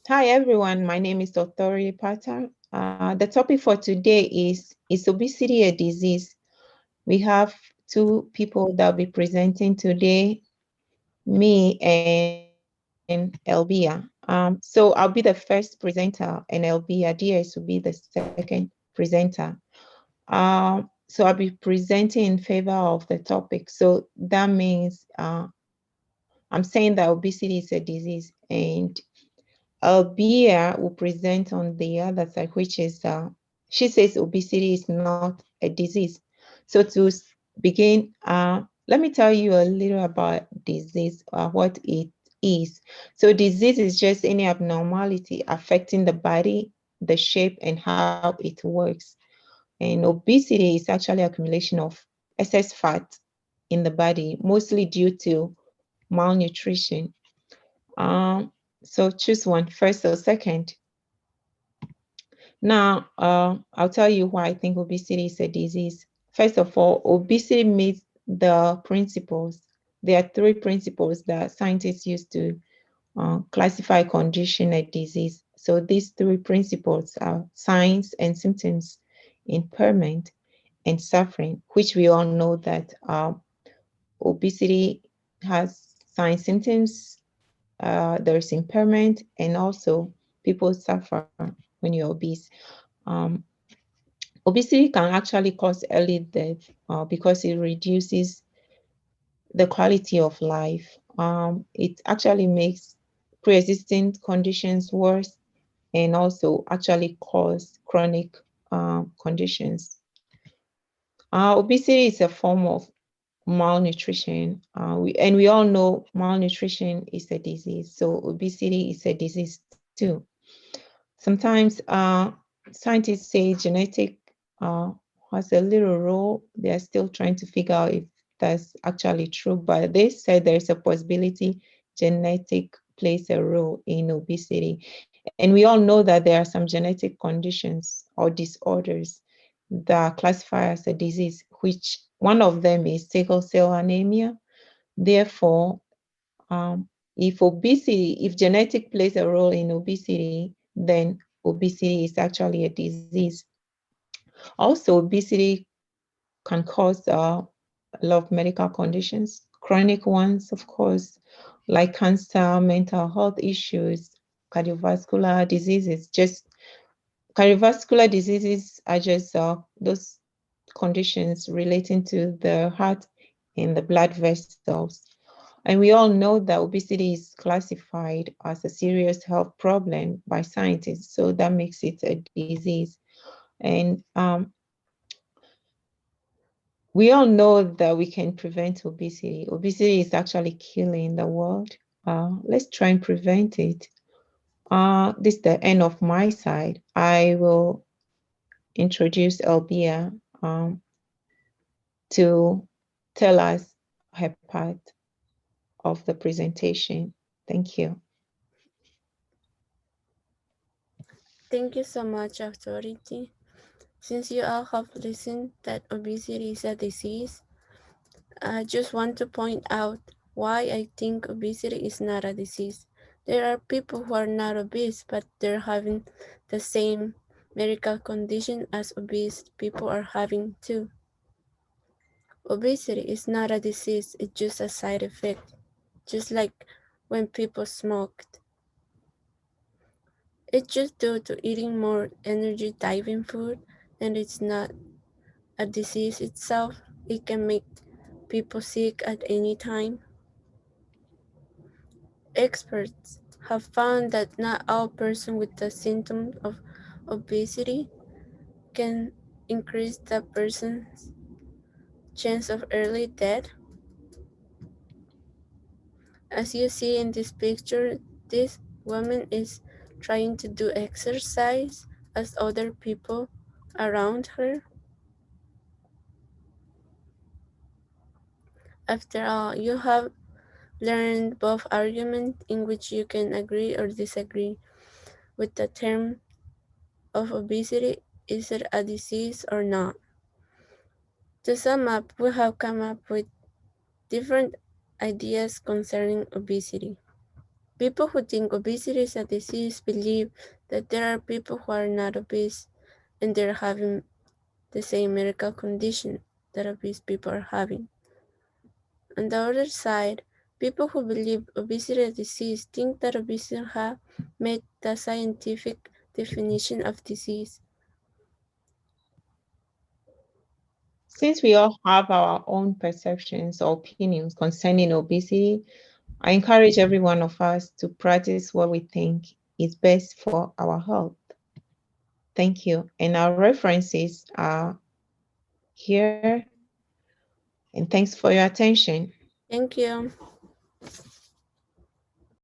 Hi everyone, my name is Dr. Pata. The topic for today is obesity a disease? We have two people that will be presenting today, me and Elbia. So I'll be the first presenter and Elbia DS will be the second presenter. So I'll be presenting in favor of the topic. So that means I'm saying that obesity is a disease, and Albia will present on the other side, which is she says obesity is not a disease. So to begin, let me tell you a little about disease, what it is. So disease is just any abnormality affecting the body, the shape, and how it works. And obesity is actually accumulation of excess fat in the body, mostly due to malnutrition. Um, so choose one, first or second. Now, I'll tell you why I think obesity is a disease. First of all, obesity meets the principles. There are three principles that scientists use to classify a condition a disease. So these three principles are signs and symptoms, impairment, and suffering, which we all know that obesity has signs, symptoms, there's impairment, and also people suffer when you're obese. Um, Obesity can actually cause early death because it reduces the quality of life. It actually makes pre-existing conditions worse and also actually cause chronic conditions. Obesity is a form of malnutrition, and we all know malnutrition is a disease. So obesity is a disease too. Sometimes scientists say genetic uh, has a little role. They are still trying to figure out if that's actually true, but they said there's a possibility genetic plays a role in obesity. And we all know that there are some genetic conditions or disorders that classify as a disease, which one of them is sickle cell anemia. Therefore, if genetic plays a role in obesity, then obesity is actually a disease. Also, obesity can cause a lot of medical conditions, chronic ones, of course, like cancer, mental health issues, cardiovascular diseases. Just cardiovascular diseases are just those conditions relating to the heart and the blood vessels. And we all know that obesity is classified as a serious health problem by scientists, so that makes it a disease. And we all know that we can prevent obesity. Obesity is actually killing the world. Let's try and prevent it. This is the end of my side. I will introduce Elbia to tell us her part of the presentation. Thank you. Thank you so much, Authority. Since you all have listened that obesity is a disease, I just want to point out why I think obesity is not a disease. There are people who are not obese, but they're having the same medical condition as obese people are having too. Obesity is not a disease, it's just a side effect, just like when people smoked. It's just due to eating more energy diving food, and it's not a disease itself. It can make people sick at any time. Experts have found that not all persons with the symptoms of obesity can increase the person's chance of early death. As you see in this picture, this woman is trying to do exercise as other people around her. After all, you have learned both arguments in which you can agree or disagree with the term of obesity. Is it a disease or not? To sum up, we have come up with different ideas concerning obesity. People who think obesity is a disease believe that there are people who are not obese and they're having the same medical condition that obese people are having. On the other side, people who believe obesity is a disease think that obesity has met the scientific definition of disease. Since we all have our own perceptions or opinions concerning obesity, I encourage every one of us to practice what we think is best for our health. Thank you. And our references are here. And thanks for your attention. Thank you.